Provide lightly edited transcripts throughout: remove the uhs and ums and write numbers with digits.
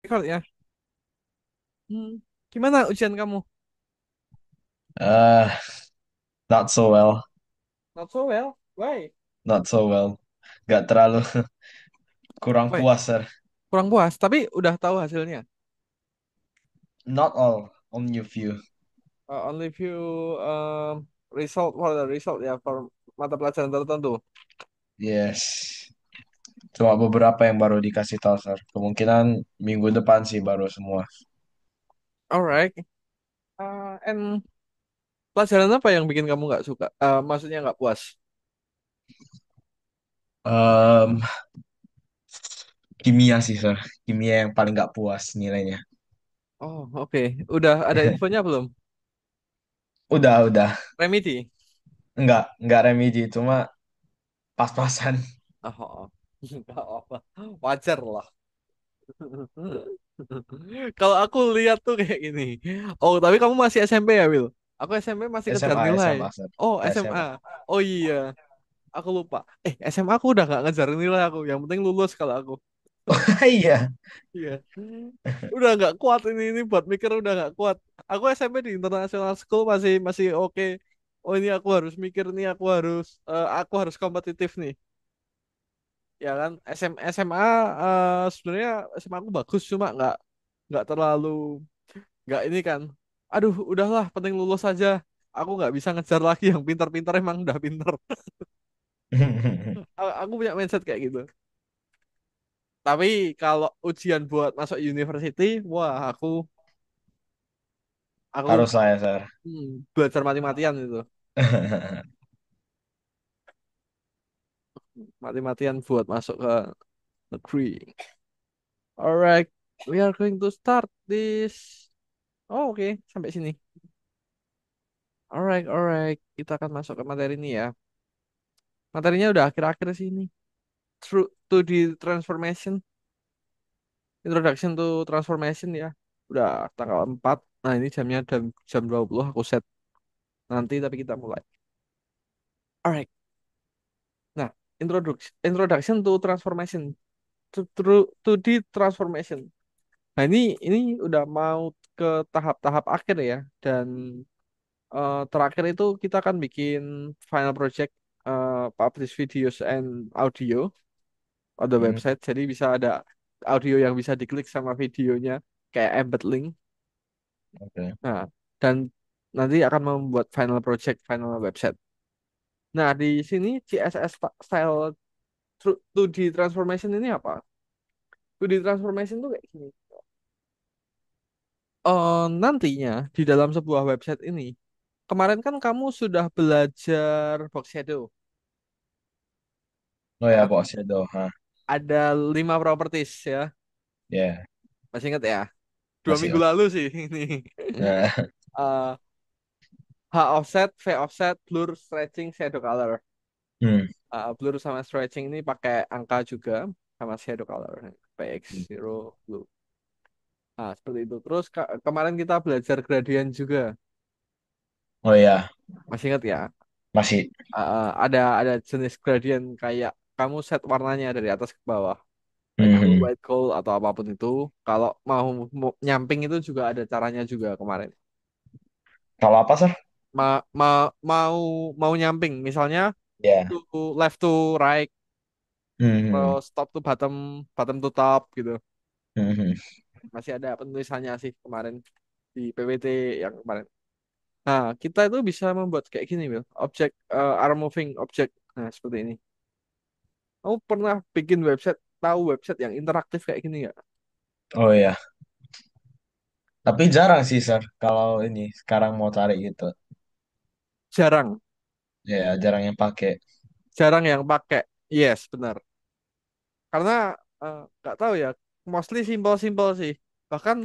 Record ya. Hmm. Gimana ujian kamu? Uh, Not so well, Not so well. Why? not so well. Gak terlalu kurang Why? puas, sir. Kurang puas, tapi udah tahu hasilnya. Not all, only a few. Only few result for the result ya for mata pelajaran tertentu. Yes. Cuma beberapa yang baru dikasih tahu, sir. Kemungkinan minggu depan sih baru semua. Alright. And pelajaran apa yang bikin kamu nggak suka? Maksudnya nggak puas? Um, Kimia sih, sir. Kimia yang paling gak puas nilainya. Oh, oke. Udah ada infonya belum? Udah. Remedi. Enggak remedi, cuma pas-pasan. Oh, nggak apa. Wajar lah. Kalau aku lihat tuh kayak gini. Oh, tapi kamu masih SMP ya, Will? Aku SMP masih kejar SMA, nilai. SMA, sir. Oh, SMA. SMA. Oh iya, aku lupa. SMA aku udah nggak ngejar nilai aku. Yang penting lulus kalau aku. Iya. Iya. Udah nggak kuat ini buat mikir udah nggak kuat. Aku SMP di international school masih masih oke. Oh ini aku harus mikir nih, aku harus kompetitif nih. Ya kan, SMA sebenarnya SMA aku bagus cuma nggak terlalu nggak ini kan. Aduh, udahlah, penting lulus aja. Aku nggak bisa ngejar lagi yang pintar-pintar emang udah pintar. Aku punya mindset kayak gitu. Tapi kalau ujian buat masuk university, wah aku Harus lah ya, sir. belajar mati-matian itu. Mati-matian buat masuk ke negeri. Alright, we are going to start this. Oh, oke, sampai sini. Alright. Kita akan masuk ke materi ini ya. Materinya udah akhir-akhir sini. Through to the transformation. Introduction to Transformation ya. Udah tanggal 4. Nah, ini jamnya jam 20 aku set nanti tapi kita mulai. Alright. Nah, introduction to transformation. To the transformation. Nah, ini udah mau ke tahap-tahap akhir ya dan terakhir itu kita akan bikin final project publish videos and audio pada Hmm, website. Jadi bisa ada audio yang bisa diklik sama videonya kayak embed link. oke. Nah, dan nanti akan membuat final project, final website. Nah, di sini CSS style 2D transformation ini apa? 2D transformation tuh kayak gini. Nantinya di dalam sebuah website ini, kemarin kan kamu sudah belajar box shadow. Oh ya, Ah, Pak Shadow. Hah. ada 5 properties ya. Ya, Masih ingat ya? Dua masih minggu oke. lalu sih ini. Nah, Eh, H offset, V offset, blur, stretching, shadow color. hmm, Blur sama stretching ini pakai angka juga sama shadow color. PX zero blue. Nah, seperti itu. Terus kemarin kita belajar gradient juga. oh ya, Masih ingat ya? masih. Ada jenis gradient kayak kamu set warnanya dari atas ke bawah. Like blue, Hmm. white, gold atau apapun itu. Kalau mau nyamping itu juga ada caranya juga kemarin. Kalau apa, Sir? Ma, ma, mau mau nyamping, misalnya Ya. left to right, Hmm. terus top to bottom, bottom to top gitu. Hmm. Masih ada penulisannya sih kemarin di PPT yang kemarin. Nah, kita itu bisa membuat kayak gini, Will. Objek are moving object. Nah, seperti ini. Kamu pernah bikin website, tahu website yang interaktif kayak gini nggak? Oh ya, tapi jarang sih, Sir. Kalau ini sekarang mau cari gitu. Jarang, Ya, jarang yang pakai. jarang yang pakai. Yes, benar. Karena nggak tahu ya, mostly simple-simple sih. Bahkan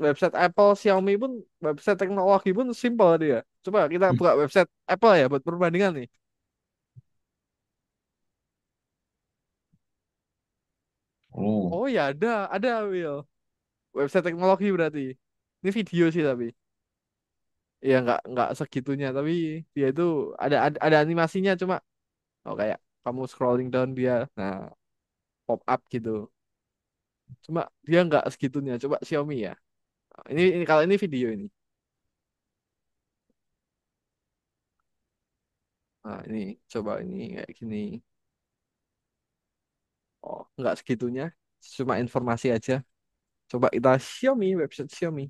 website Apple, Xiaomi pun, website teknologi pun simple dia. Coba kita buka website Apple ya buat perbandingan nih. Uh, Oh ya ada Will. Website teknologi berarti. Ini video sih tapi. Ya nggak segitunya tapi dia itu ada animasinya cuma oh kayak kamu scrolling down dia, nah pop up gitu. Cuma dia nggak segitunya. Coba Xiaomi ya. Ini kalau ini video ini. Nah, ini coba ini kayak gini. Oh, nggak segitunya. Cuma informasi aja. Coba kita Xiaomi, website Xiaomi.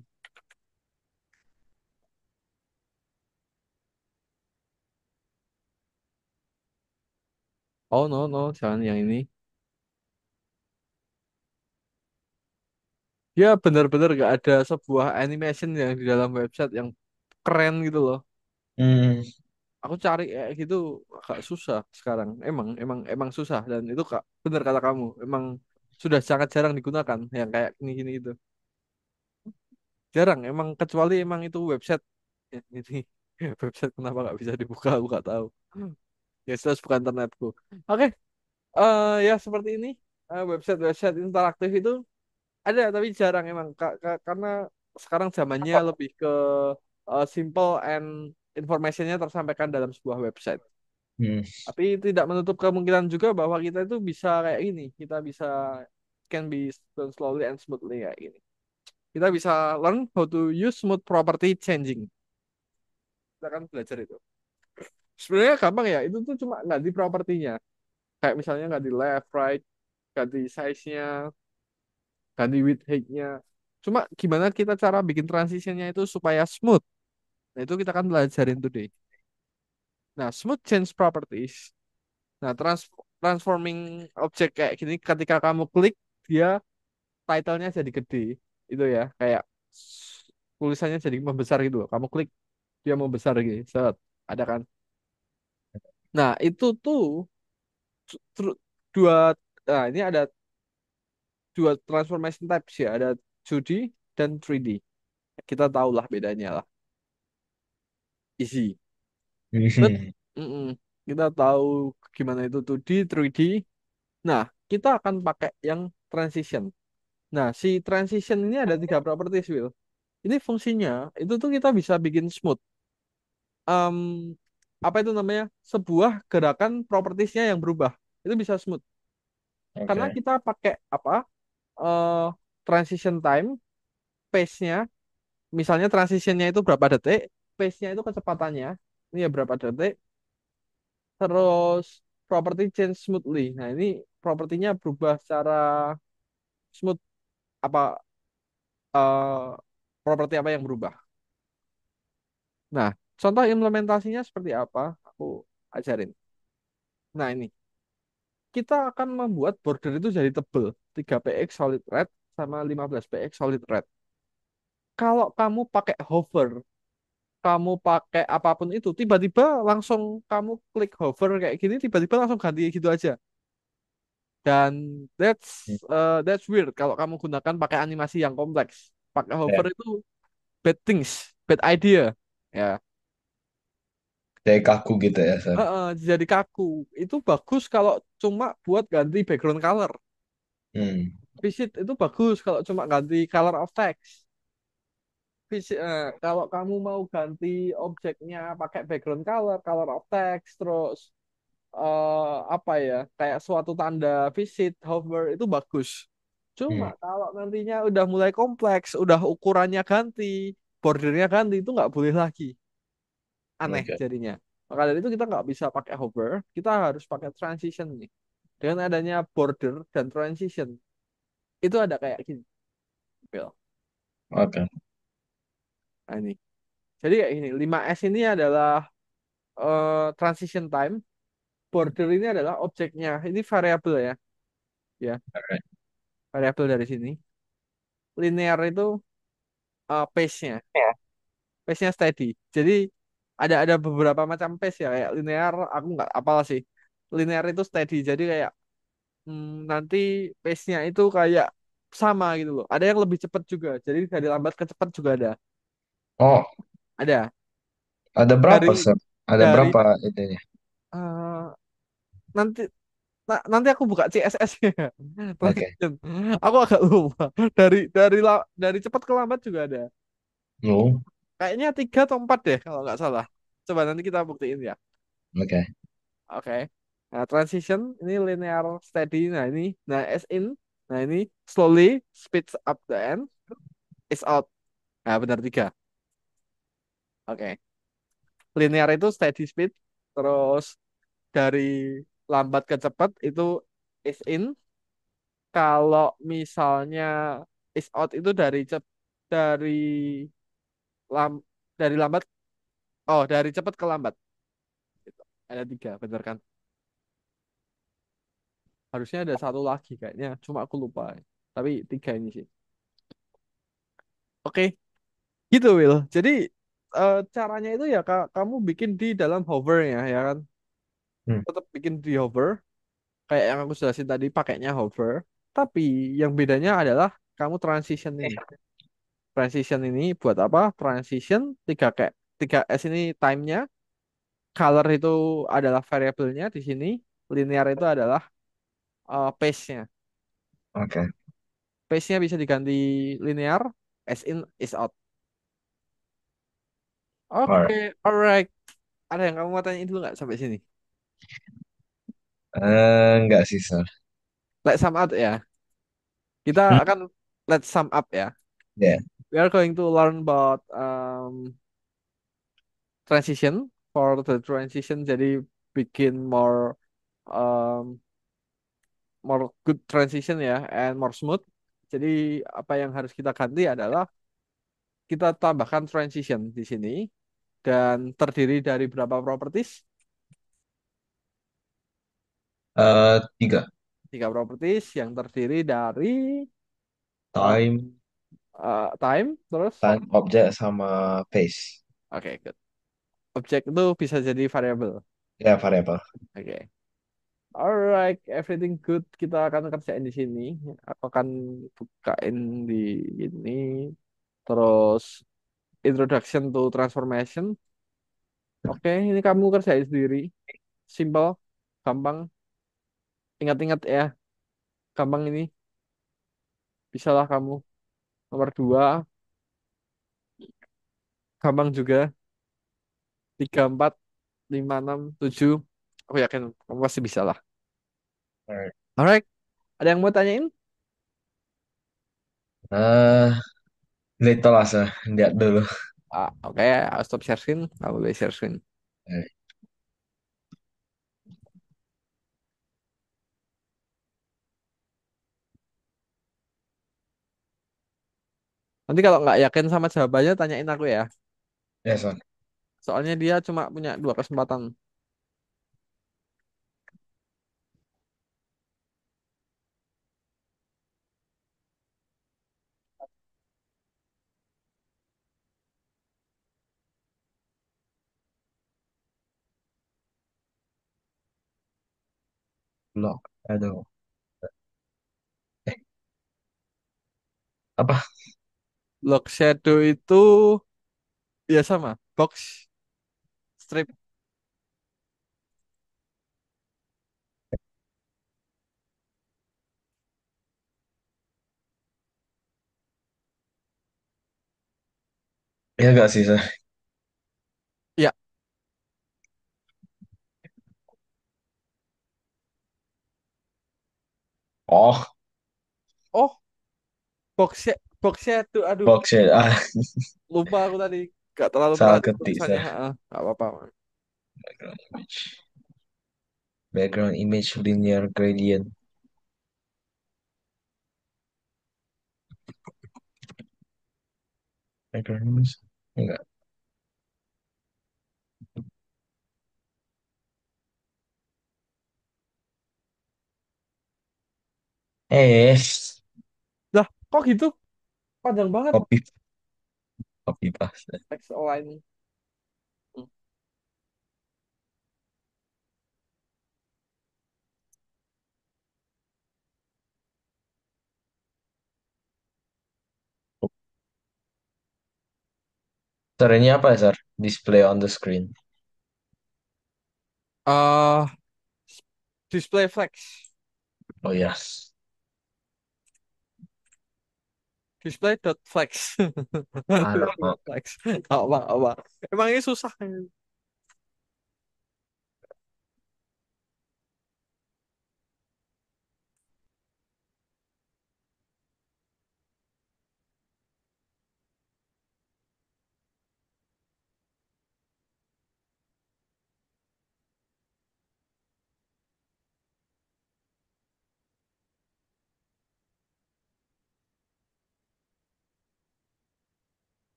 Oh no no, jangan yang ini. Ya benar-benar nggak ada sebuah animation yang di dalam website yang keren gitu loh. Hmm. Aku cari kayak gitu agak susah sekarang. Emang susah dan itu kak benar kata kamu. Emang sudah sangat jarang digunakan yang kayak gini-gini itu. Jarang. Emang kecuali emang itu website. Ya, ini website kenapa nggak bisa dibuka? Aku nggak tahu. Ya jelas bukan internetku. Oke, ya seperti ini. Website-website interaktif itu ada tapi jarang emang karena sekarang zamannya lebih ke simple and informationnya tersampaikan dalam sebuah website. Hmm. Tapi tidak menutup kemungkinan juga bahwa kita itu bisa kayak gini. Kita bisa can be done slowly and smoothly kayak gini. Kita bisa learn how to use smooth property changing. Kita kan belajar itu. Sebenarnya gampang ya. Itu tuh cuma ganti propertinya. Kayak misalnya ganti left, right, ganti size-nya, ganti width height-nya. Cuma gimana kita cara bikin transitionnya itu supaya smooth. Nah, itu kita akan belajarin today. Nah, smooth change properties. Nah, transforming object kayak gini ketika kamu klik dia title-nya jadi gede. Itu ya, kayak tulisannya jadi membesar gitu loh. Kamu klik dia membesar gitu. Set. Ada kan? Nah, itu tuh tru- dua nah ini ada dua transformation types ya, ada 2D dan 3D. Kita tahulah bedanya lah. Easy. But Hmm. mm-mm, kita tahu gimana itu 2D, 3D. Nah, kita akan pakai yang transition. Nah, si transition ini ada tiga properties, Will. Ini fungsinya, itu tuh kita bisa bikin smooth. Em, apa itu namanya? Sebuah gerakan propertiesnya yang berubah. Itu bisa smooth. Karena Oke. kita pakai apa? eh Transition time, pace-nya. Misalnya transitionnya itu berapa detik, pace-nya itu kecepatannya. Ini ya berapa detik. Terus property change smoothly. Nah, ini propertinya berubah secara smooth apa properti apa yang berubah. Nah, contoh implementasinya seperti apa? Aku ajarin. Nah, ini kita akan membuat border itu jadi tebel, 3px solid red sama 15px solid red. Kalau kamu pakai hover, kamu pakai apapun itu, tiba-tiba langsung kamu klik hover kayak gini, tiba-tiba langsung ganti gitu aja. Dan that's weird kalau kamu gunakan pakai animasi yang kompleks. Pakai Ya. hover itu bad things, bad idea. Ya, Kayak kaku gitu ya, Sir. jadi kaku. Itu bagus kalau cuma buat ganti background color. Hmm. Visit itu bagus kalau cuma ganti color of text. Visit, kalau kamu mau ganti objeknya pakai background color, color of text, terus apa ya, kayak suatu tanda visit, hover itu bagus. Cuma Hmm. kalau nantinya udah mulai kompleks, udah ukurannya ganti, bordernya ganti, itu nggak boleh lagi. Aneh Oke. jadinya. Maka dari itu kita nggak bisa pakai hover, kita harus pakai transition nih. Dengan adanya border dan transition, itu ada kayak gini. Bill. Oke. Nah, ini. Jadi kayak gini, 5S ini adalah transition time, border ini adalah objeknya. Ini variabel ya. Ya, Alright. variabel dari sini. Linear itu pace-nya. Pace-nya steady. Jadi ada beberapa macam pace ya, kayak linear aku nggak apal sih. Linear itu steady. Jadi kayak nanti pace-nya itu kayak sama gitu loh. Ada yang lebih cepat juga. Jadi dari lambat ke cepat juga ada. Oh, Ada. ada berapa, Dari Sir? Ada dari berapa itunya? eh, nanti nanti aku buka CSS-nya. Oke. Transition. Aku agak lupa. Dari cepat ke lambat juga ada. No. Kayaknya 3 atau 4 deh kalau nggak salah. Coba nanti kita buktiin ya. Oke. Oke. Nah, transition ini linear steady. Nah, ini. Nah, as in. Nah ini slowly speeds up the end is out. Nah benar tiga. Oke. Linear itu steady speed. Terus dari lambat ke cepat itu is in. Kalau misalnya is out itu dari lam dari lambat, oh dari cepat ke lambat. Gitu. Ada tiga, bener kan? Harusnya ada satu lagi kayaknya, cuma aku lupa. Tapi tiga ini sih. Oke, gitu Will. Jadi caranya itu ya kamu bikin di dalam hover ya kan? Hmm. Tetap bikin di hover, kayak yang aku jelasin tadi pakainya hover. Tapi yang bedanya adalah kamu transition ini. Transition ini buat apa? Transition tiga S ini time-nya, color itu adalah variabelnya di sini, linear itu adalah pace-nya. Oke. Pace-nya bisa diganti linear, as in is out. Oke, Alright. alright. Ada yang kamu mau tanyain dulu nggak sampai sini? Enggak sih, Sir. Let's sum up ya. Kita Hmm? akan let's sum up ya. Ya. We are going to learn about transition for the transition. Jadi bikin um, more good transition ya and more smooth. Jadi apa yang harus kita ganti adalah kita tambahkan transition di sini dan terdiri dari berapa properties? Tiga. Tiga properties yang terdiri dari uh, Time, time, terus time, objek, sama pace. oke, good. Objek itu bisa jadi variabel. Ya, variabel. Oke. Alright, everything good. Kita akan kerjain di sini. Aku akan bukain di ini. Terus introduction to transformation. Oke, ini kamu kerjain sendiri. Simple, gampang. Ingat-ingat ya, gampang ini. Bisalah kamu. Nomor dua, gampang juga. Tiga, empat, lima, enam, tujuh. Aku yakin kamu pasti bisa lah. Alright. Alright, ada yang mau tanyain? Eh, Little lah, Sir. Lihat dulu. Oke, I'll stop share screen. Kamu boleh share screen. Alright. Nanti kalau nggak yakin sama jawabannya, tanyain aku ya. Ya, Sir. Soalnya dia cuma punya dua kesempatan. Block. Aduh. Eh, apa? Lock shadow itu ya sama. Box strip. Ya, enggak sih, Sir. Ya. Oh, Oh, box shadow. Aduh, box ya. lupa aku tadi. Gak terlalu Salah perhatian ketik, tulisannya. Sir. Gak apa-apa. Background image. Background image linear gradient. Background image. Enggak. Eh, Lah, kok gitu? Panjang banget. copy, copy paste. Text align. Hmm. Sir, ini apa ya, Sir? Display on the screen. eh display flex. Oh, yes. Display dot flex. Alamak. Flex. Apa, apa. Emang ini susah.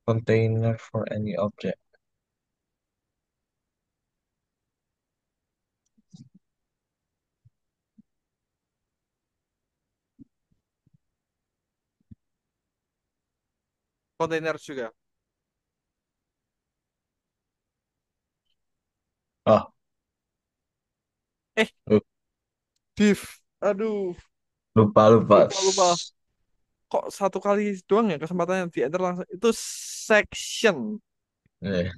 Container for any object. Kontainer juga. Oh, Eh, lu- div. Aduh, lupa lupa. lupa lupa. Kok satu kali doang ya kesempatannya di enter langsung. Itu section. Eh,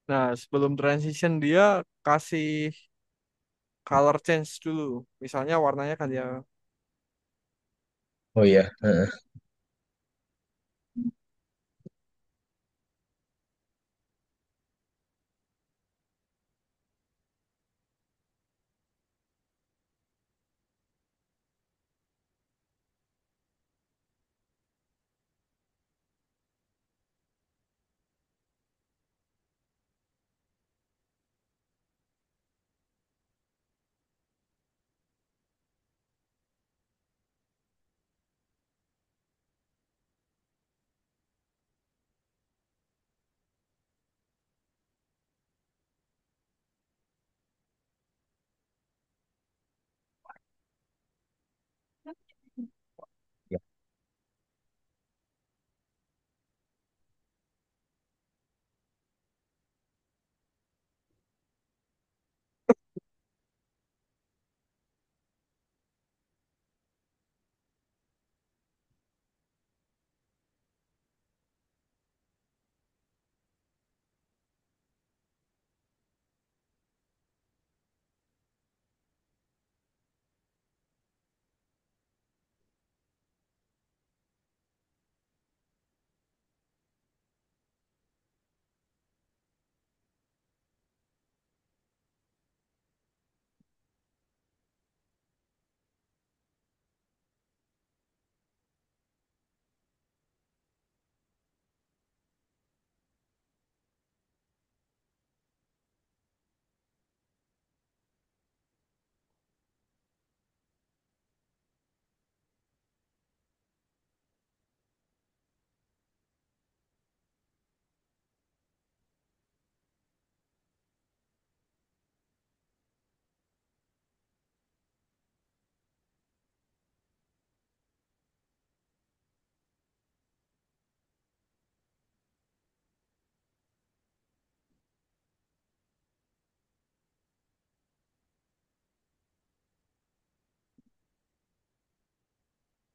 Nah, sebelum transition dia kasih color change dulu. Misalnya warnanya kan ya. oh iya. Ya.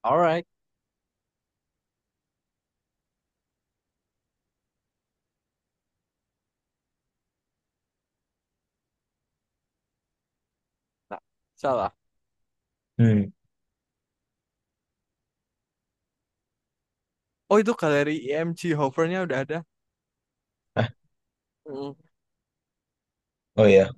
Alright. Nah, salah. Hmm. Oh, itu galeri EMG hovernya udah ada. Ah, Mm. oh iya.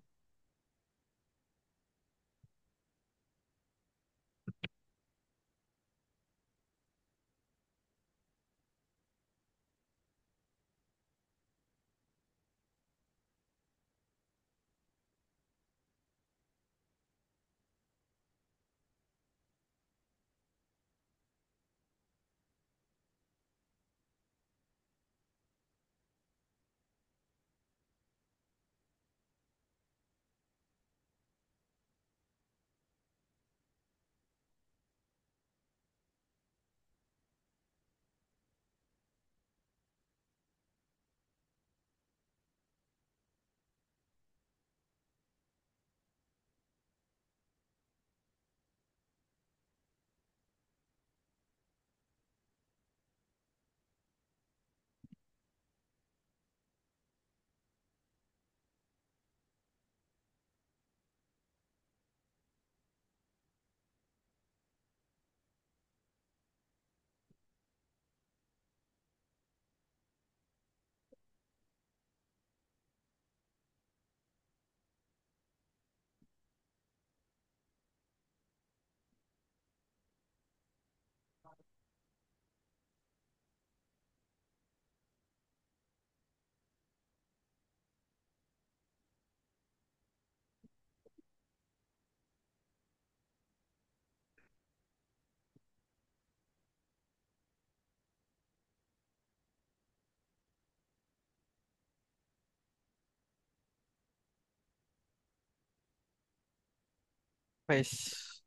Face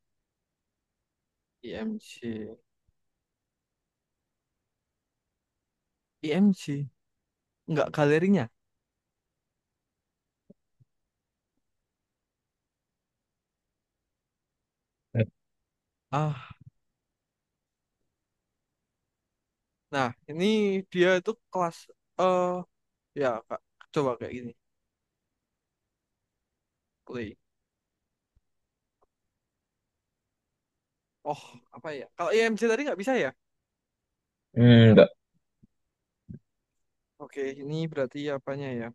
IMG. IMG. Enggak galerinya. Eh, Ah, nah ini dia itu kelas eh ya Kak, coba kayak gini. Play. Oh, apa ya? Kalau IMG tadi nggak bisa ya? enggak. Oke, ini berarti apanya ya?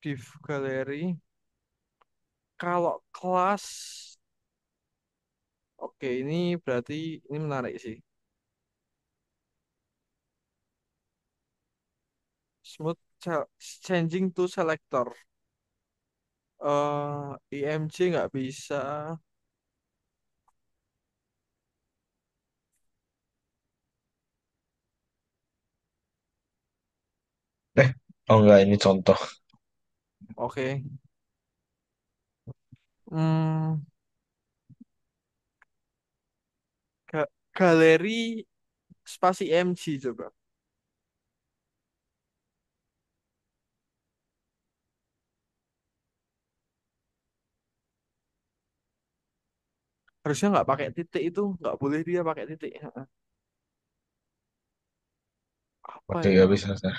Div Gallery. Kalau kelas, oke ini berarti ini menarik sih. Smooth changing to selector. IMG nggak bisa. Eh, oh enggak, ini contoh. Oke. Hmm, galeri spasi IMG coba. Harusnya nggak pakai titik itu, nggak boleh dia pakai titik. Ha-ha. Apa Berarti ya? nggak bisa, Sir.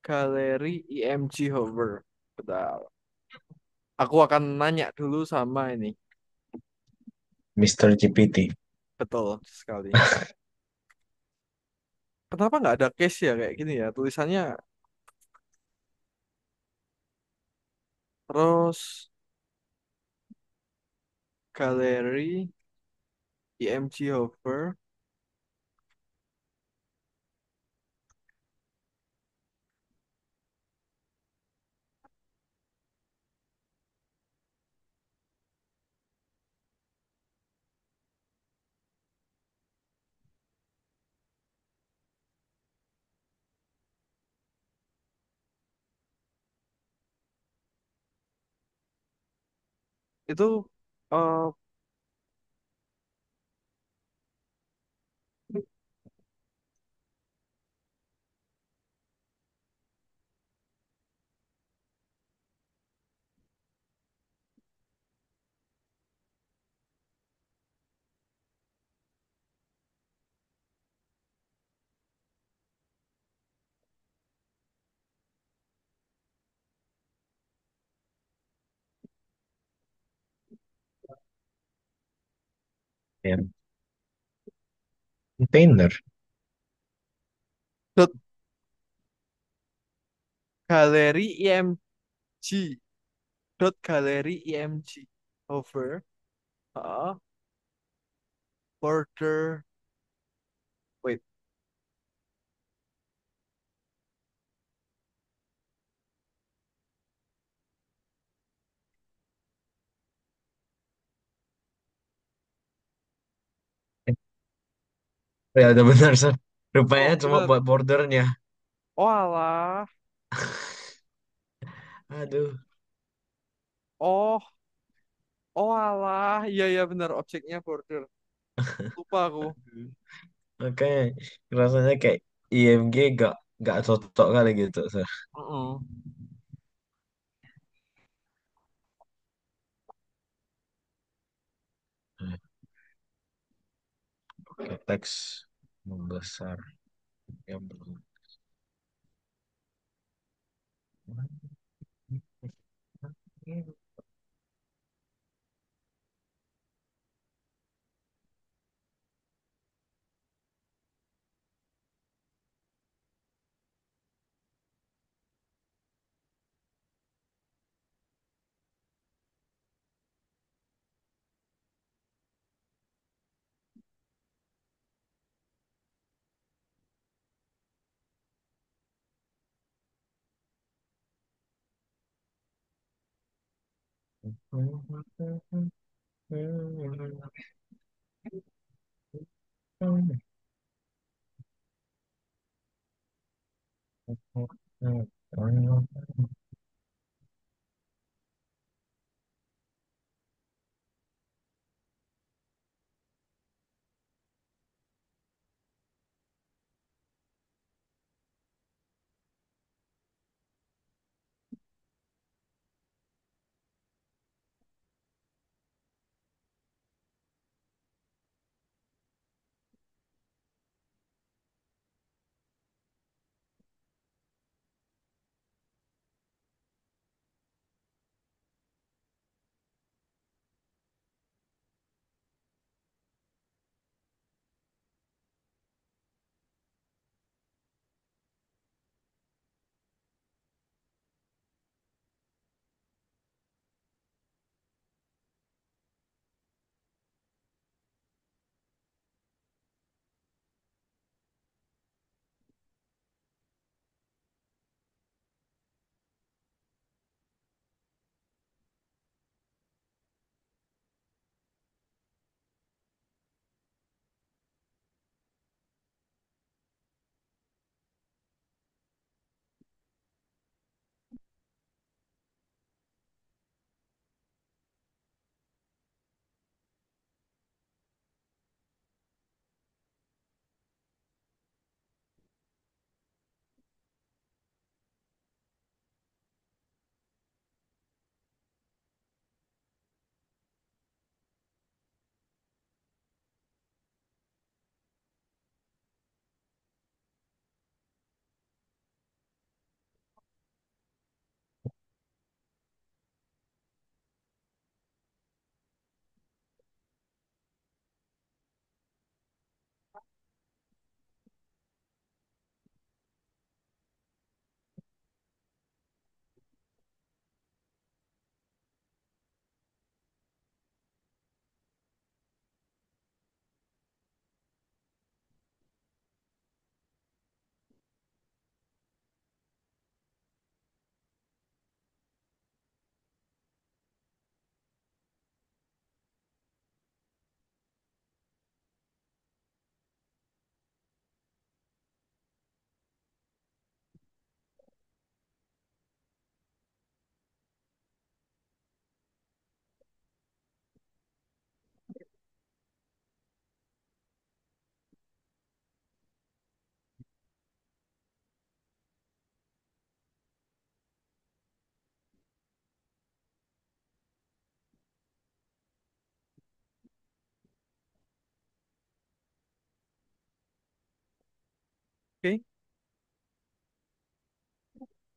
Galeri IMG hover. Betul. Aku akan nanya dulu sama ini. Mr. GPT. Betul sekali. Kenapa nggak ada case ya kayak gini ya? Tulisannya terus galeri IMG hover. Itu eh, Ya. Container. dot galeri IMG dot galeri IMG hover. Border. Wait. Ya, ada benar, Sir. Rupanya Oh cuma bener. buat bordernya. Oh alah. Aduh. Oh. Oh alah. Iya iya bener. Objeknya border. Lupa aku. Makanya rasanya kayak IMG gak cocok kali gitu, Sir. Mm-mm. Oke, teks membesar yang belum. Oke,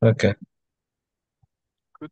Oke, good.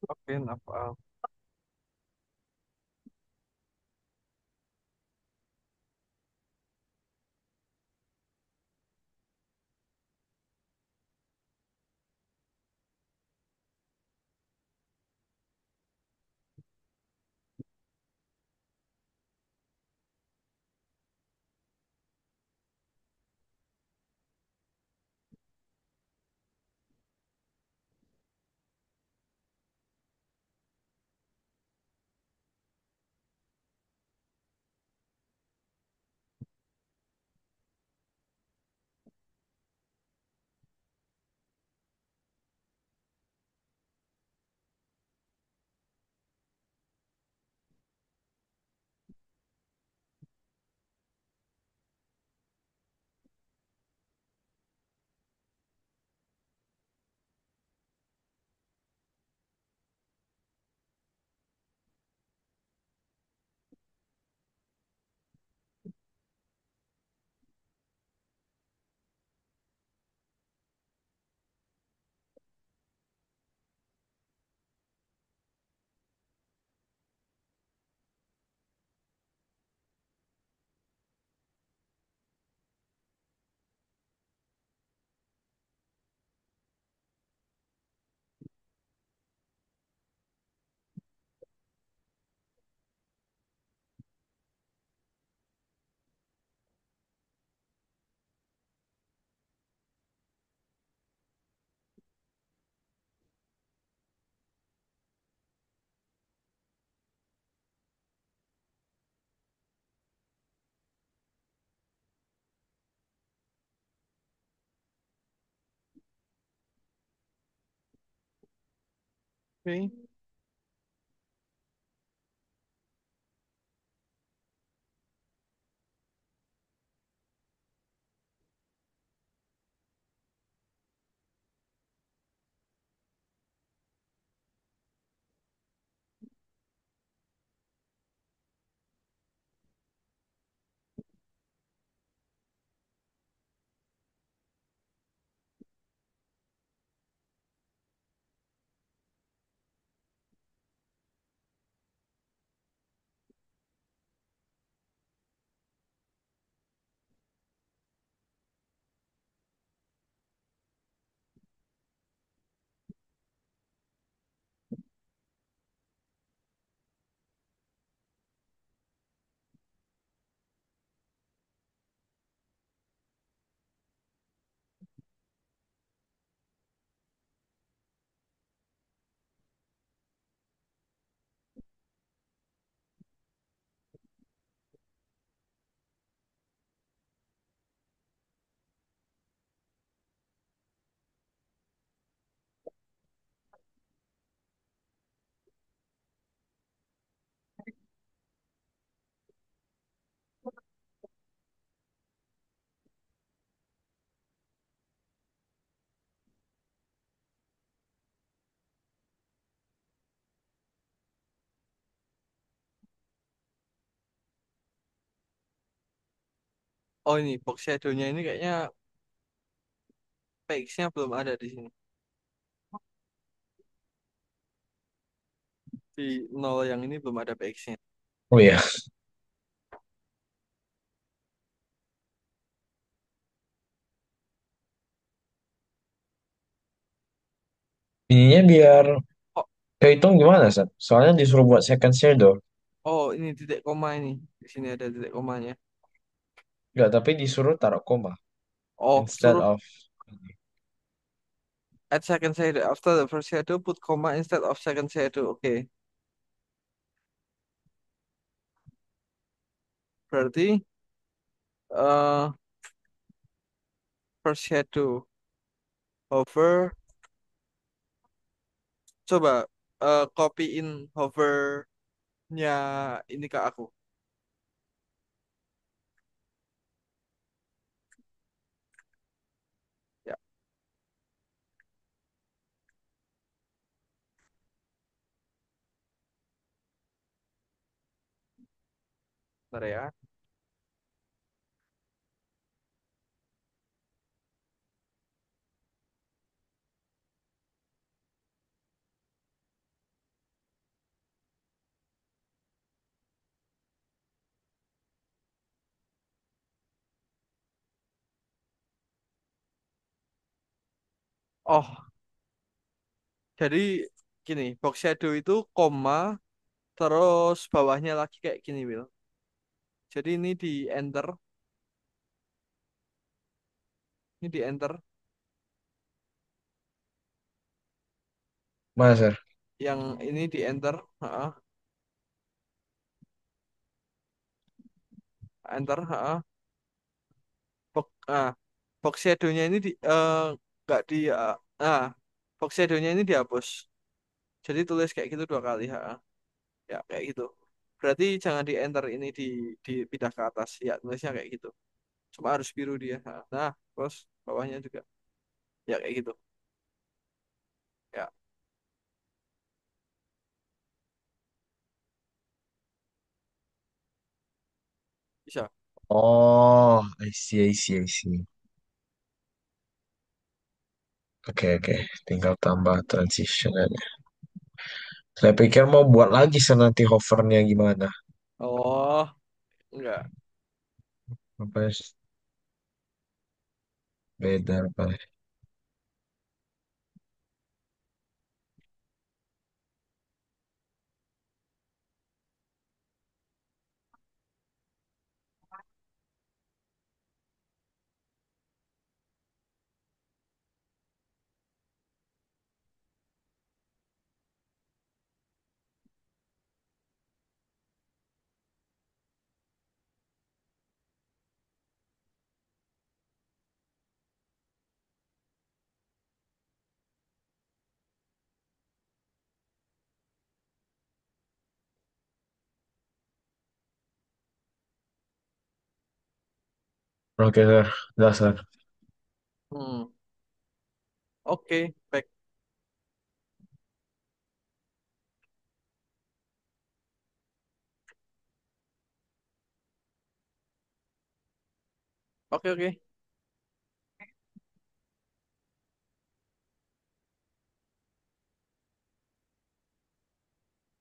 Oke, apa? Oke. Oh ini box shadow-nya ini kayaknya PX-nya belum ada di sini. Di nol yang ini belum ada PX-nya. Oh iya, ininya biar Oh, kehitung gimana, Sat? Soalnya disuruh buat second shadow. oh ini titik koma ini. Di sini ada titik komanya. Enggak, tapi disuruh taruh koma Oh, instead suruh of. add second shadow. After the first shadow, put comma instead of second shadow. Oke. Berarti eh first shadow hover. Coba copyin hovernya ini ke aku. Ya, bentar ya. Oh, jadi gini, box shadow itu koma, terus bawahnya lagi kayak gini, Will. Jadi ini di enter, Masa? yang ini di enter, enter, box, box shadow-nya ini nggak di, ah, box shadow-nya ini dihapus. Jadi tulis kayak gitu dua kali, ya kayak gitu. Berarti jangan di enter ini dipindah ke atas, ya tulisnya kayak gitu. Cuma harus biru dia. Nah, terus bawahnya juga, ya kayak gitu. Ya, bisa. Oh, I see, I see, I see. Oke, oke. Tinggal tambah transition aja. Saya pikir mau buat lagi nanti hovernya gimana. Oh, enggak. Apa ya? Beda apa ya? Oke, sir. Dasar. Hmm. Oke, baik. Oke, oke.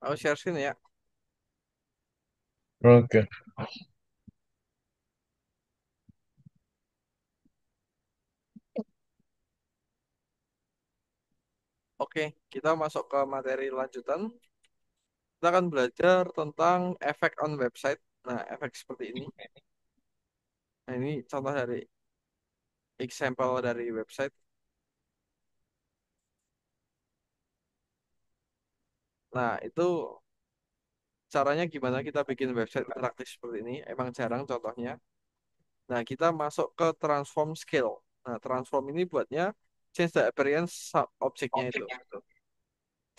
Aku share screen ya. Oke. Oke, kita masuk ke materi lanjutan. Kita akan belajar tentang efek on website. Nah, efek seperti ini. Nah, ini contoh dari example dari website. Nah, itu caranya gimana kita bikin website interaktif seperti ini. Emang jarang contohnya. Nah, kita masuk ke transform scale. Nah, transform ini buatnya change the appearance objeknya itu.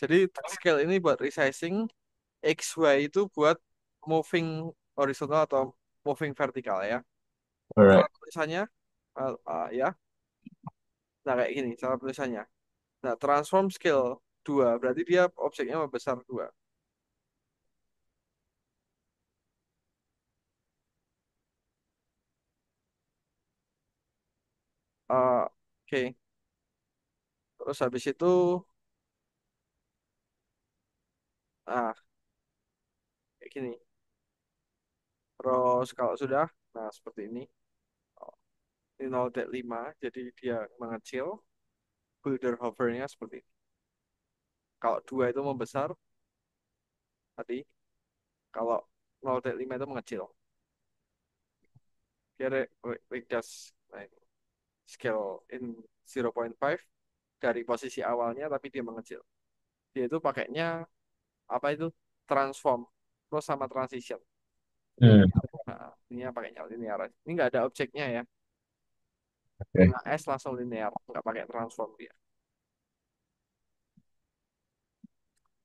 Jadi scale ini buat resizing, X, Y itu buat moving horizontal atau moving vertikal ya. Alright. Cara tulisannya, ya, nah kayak gini cara tulisannya. Nah, transform scale 2 berarti dia objeknya membesar 2. Oke, terus habis itu, ah, kayak gini. Terus kalau sudah, nah seperti ini. Oh, ini 0,5, jadi dia mengecil. Builder hovernya seperti ini. Kalau 2 itu membesar tadi, kalau 0,5 itu mengecil. Dia reduce, nah, ini, scale in 0,5 dari posisi awalnya, tapi dia mengecil. Dia itu pakainya apa itu, transform terus sama transition Hmm. linear. Nah, ini pakainya linear. Ini nggak ada objeknya ya. Oke. Nah, S langsung linear, nggak pakai transform dia.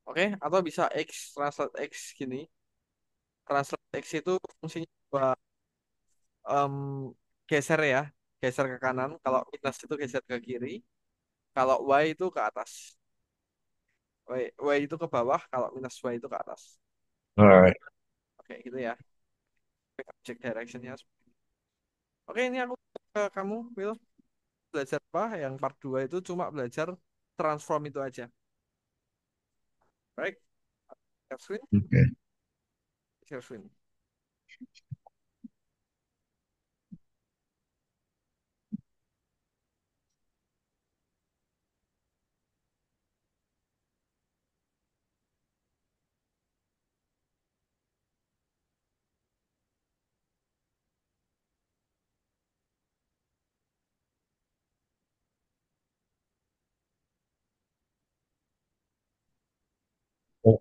Oke, atau bisa X, translate X gini. Translate X itu fungsinya buat em, geser ya, geser ke kanan. Kalau minus itu geser ke kiri. Kalau Y itu ke atas. Y itu ke bawah. Kalau minus Y itu ke atas. Alright. Oke, gitu ya. Object directionnya. Oke, ini aku ke kamu, Will. Belajar apa? Yang part 2 itu cuma belajar transform itu aja. Baik, share screen, Oke. share screen. Oh,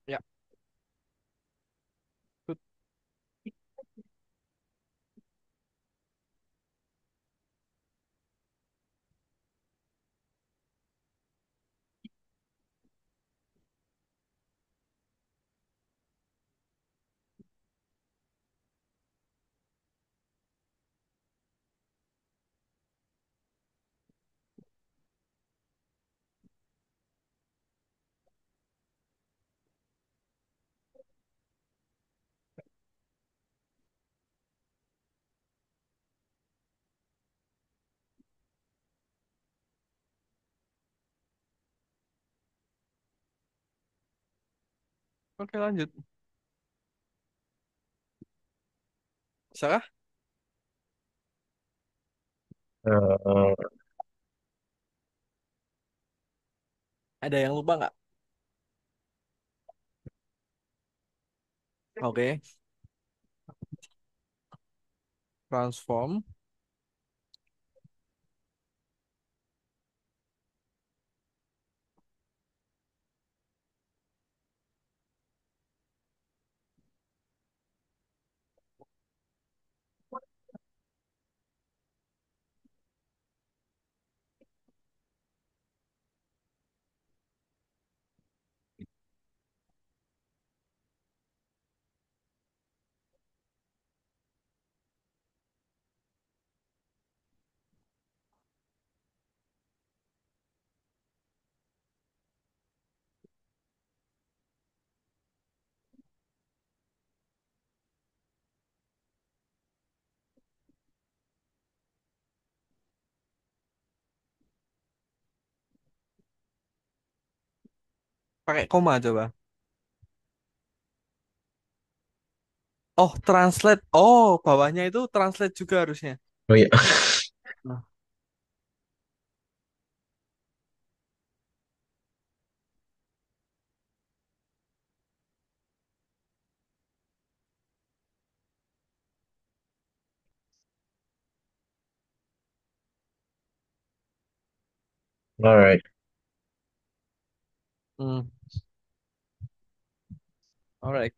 Ya, good. Oke, lanjut. Sarah, eh, ada yang lupa nggak? Oke, transform. Pakai koma coba. Oh, translate. Oh, bawahnya itu translate juga harusnya. oh iya. Nah, Alright. hmm, alright.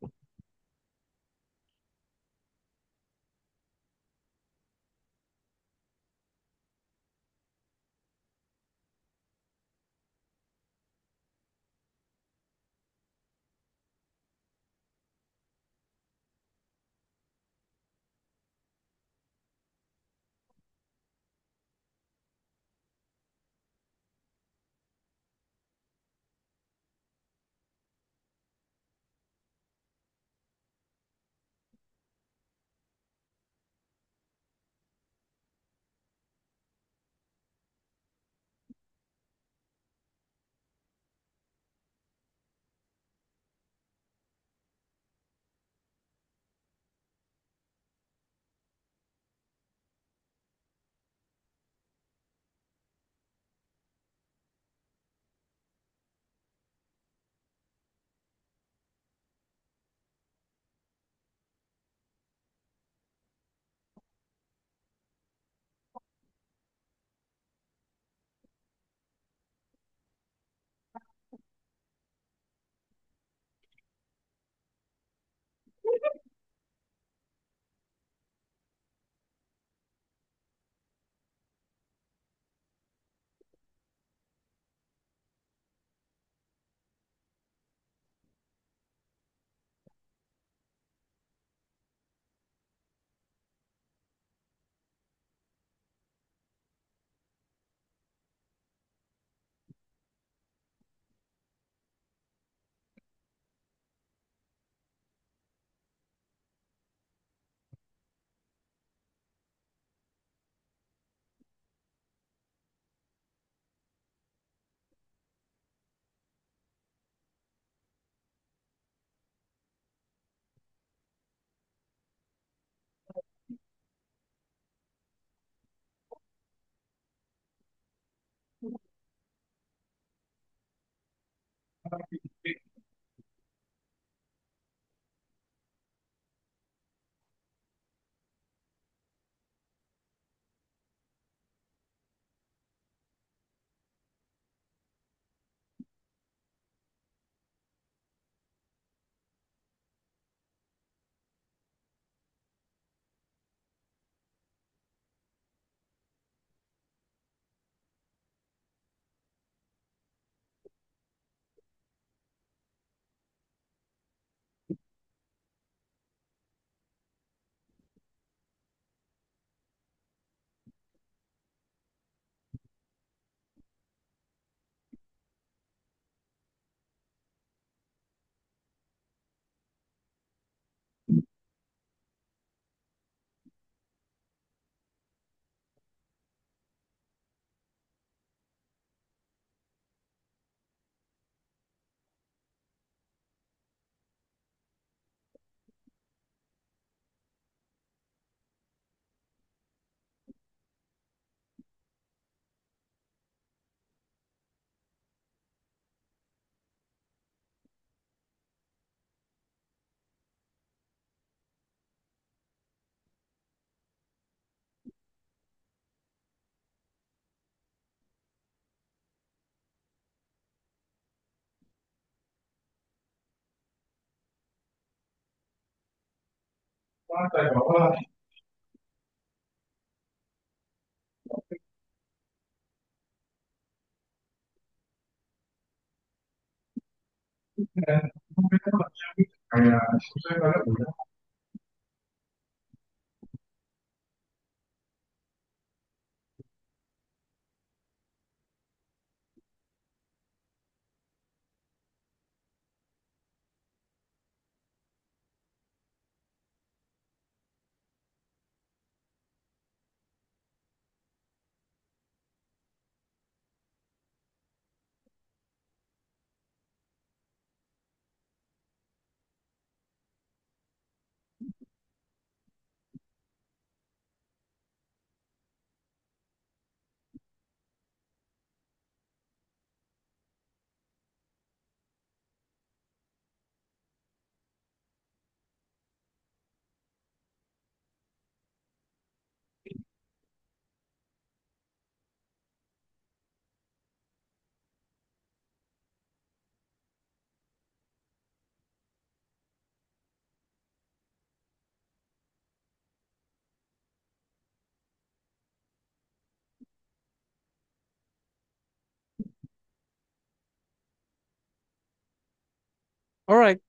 Alright,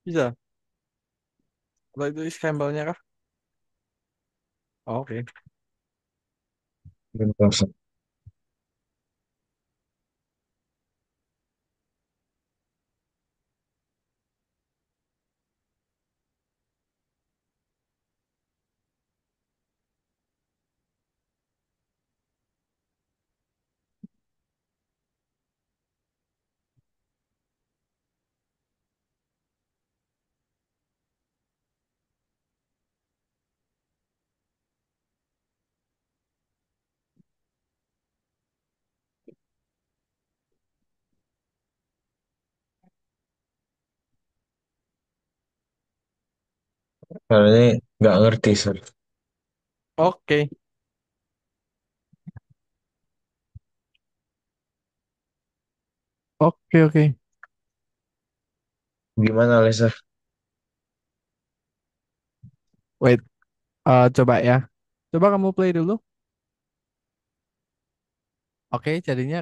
bisa. Kalau itu scramble-nya kah? Oke. Bentar, karena ini nggak ngerti, sir. Oke. Oke, oke. Gimana, Lesa? Wait, coba ya. Coba kamu play dulu. Oke, jadinya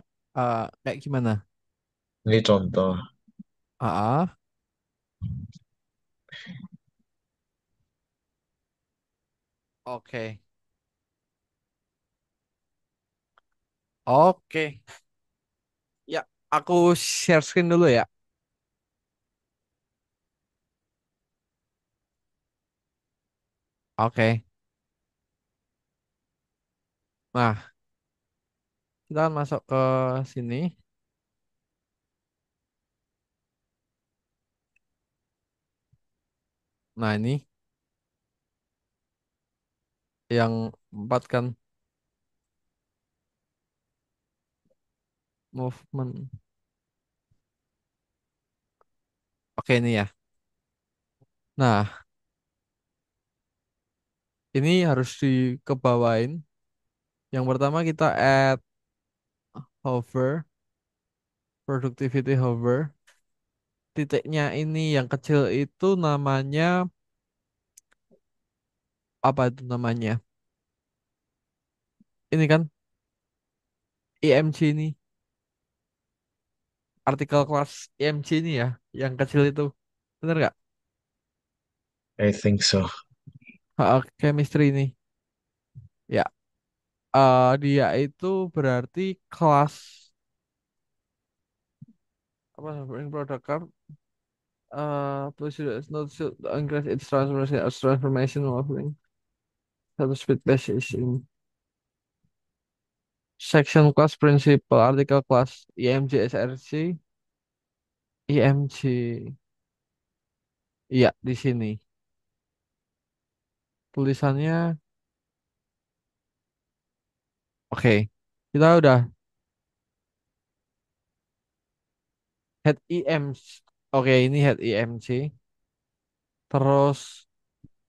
kayak gimana? Ini contoh. Ah, oke. Oke. Ya, aku share screen dulu ya. Oke. Nah, kita akan masuk ke sini. Nah, ini yang empat kan movement. Oke ini ya. Nah, ini harus dikebawain. Yang pertama kita add hover, productivity hover. Titiknya ini yang kecil itu namanya apa itu namanya? Ini kan IMG ini, artikel kelas IMG ini ya, yang kecil itu. Bener nggak? I think so. Chemistry ini. Ya, dia itu berarti kelas apa yang product card please not should increase its transformation modeling satu speed base is in section class principal article class IMG SRC IMG iya di sini tulisannya oke kita udah head IMG oke ini head IMG terus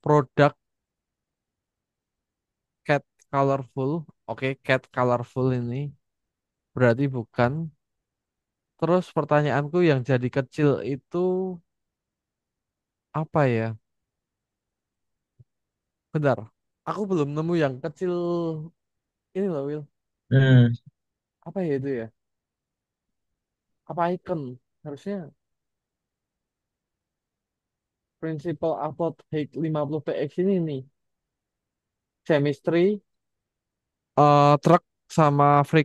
produk cat colorful oke cat colorful ini berarti bukan. Terus pertanyaanku yang jadi kecil itu apa ya? Bentar, aku belum nemu yang kecil ini loh, Will. Hmm, Apa ya itu ya? Apa icon? Harusnya principal upload height 50 px ini nih. Chemistry, truck sama free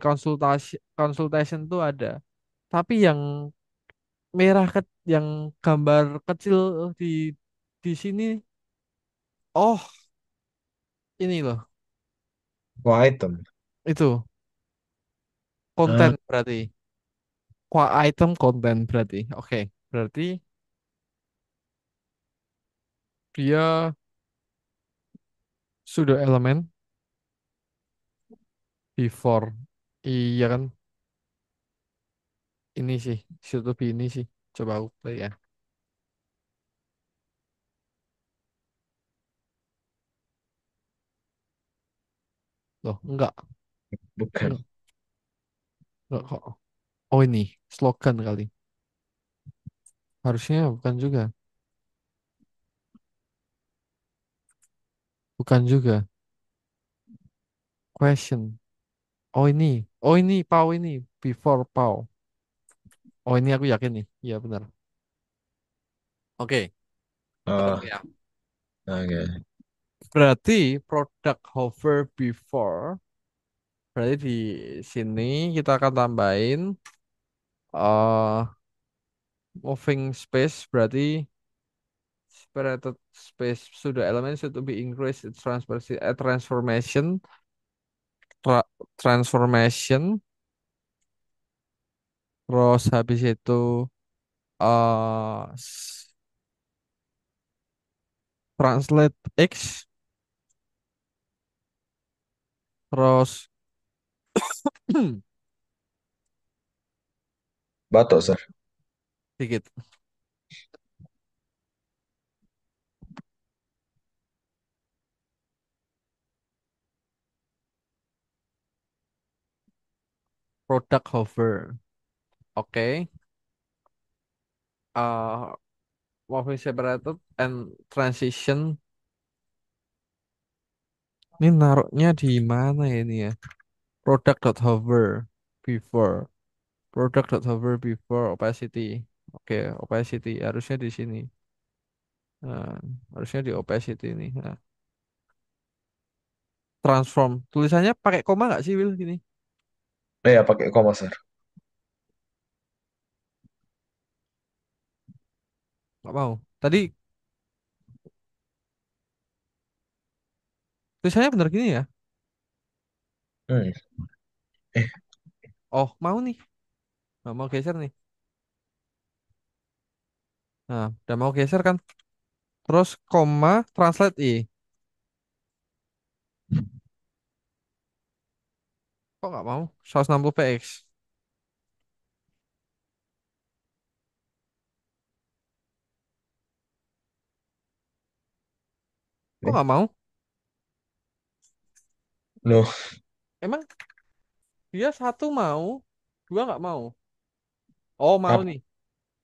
consultation tuh ada. Tapi yang merah yang gambar kecil di sini, oh ini loh, Wah, item. itu konten Ah, berarti. Item konten berarti. Oke, berarti dia sudah elemen before. Iya kan? Ini sih, should be ini sih. Coba aku play ya. Loh, enggak. bukan. Enggak, enggak kok. Oh ini, slogan kali. Harusnya bukan juga. Bukan juga. Question. Oh ini. Oh ini, PAU ini. Before PAU. Oh ini aku yakin nih. Iya benar. Oke, ketemu Oh, ya. oke. Berarti product hover before. Berarti di sini kita akan tambahin eh moving space berarti separated space pseudo element should be increased its tra- transformation terus habis itu uh, s- translate X terus Batok, sir. dikit product hover oke moving separated and transition ini naruhnya di mana ya ini ya product.hover before product.hover before opacity oke opacity harusnya di sini. Nah, harusnya di opacity ini. Nah, transform. Tulisannya pakai koma nggak sih, Will? Gini. Ya, pakai koma, sir. Nggak mau. Tadi tulisannya bener gini ya? Hmm. Eh, Oh, mau nih. Nggak mau geser nih. Nah, udah mau geser kan? Terus koma, translate I. Kok nggak mau? 160 px. Kok nggak mau? Loh, Emang dia satu mau, dua nggak mau? Oh mau nih,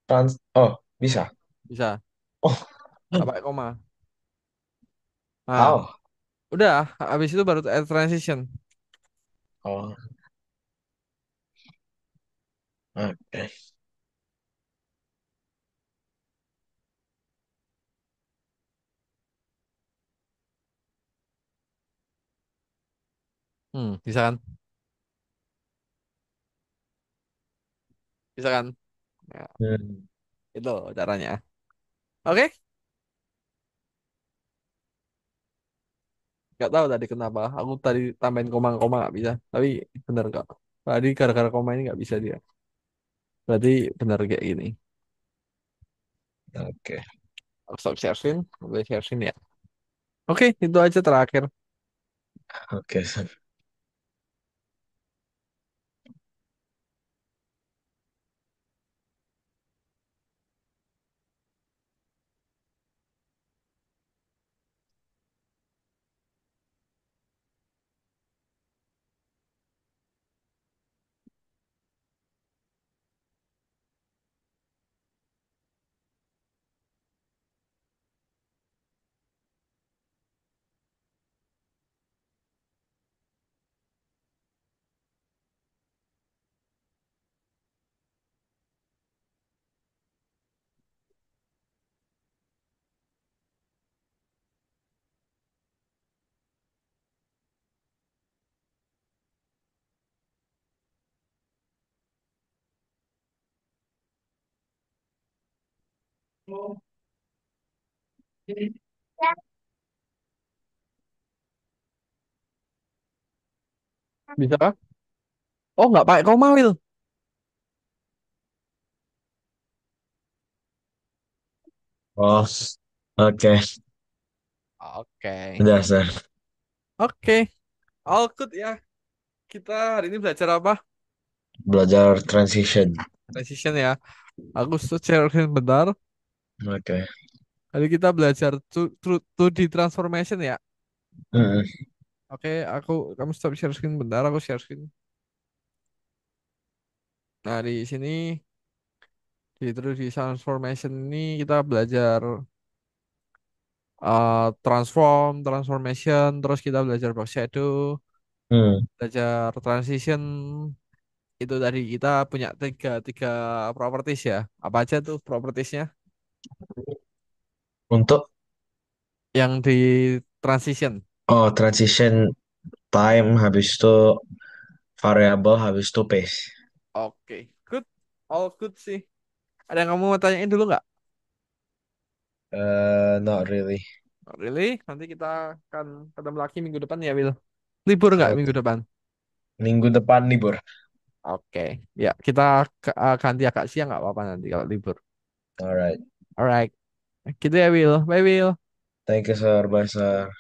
kapan? Oh, bisa. bisa. Oh, Nggak pakai koma. Nah, oh, udah. Habis itu baru add transition. oh, oke. Bisa kan? Bisa kan? Ya, Hmm, itu caranya. Oke, nggak tahu tadi kenapa. Aku tadi tambahin koma-koma nggak bisa. Tapi bener nggak? Tadi gara-gara koma ini nggak bisa dia. Berarti bener kayak gini. oke, Aku stop sharing, boleh sharing ya. Oke, itu aja terakhir. oke, San. Bisa kah? Oh, nggak pakai koma, Will. Oh, oke. Oke. Udah, San. Oke. All good ya. Kita hari ini belajar apa? Belajar transition. Transition ya. Aku sharing bentar. Oke. Hari kita belajar 2D transformation ya. Hmm, Oke, kamu stop share screen bentar, aku share screen. Nah, di sini di 2D transformation ini kita belajar transformation, terus kita belajar box shadow, hmm. belajar transition. Itu tadi kita punya tiga tiga properties ya. Apa aja tuh propertiesnya? Untuk Yang di transition. transition time, habis itu variable, habis itu pace. Oke, good. All good sih. Ada yang kamu mau tanyain dulu nggak? Not really. Oh, really? Nanti kita akan ketemu lagi minggu depan ya, Will. Libur nggak minggu Oke. depan? Minggu depan libur. Oke. Ya, kita ganti agak siang nggak apa-apa nanti kalau libur. Alright. Alright. Gitu ya, Will. Bye, Will. Thank you, sir. Bye, sir.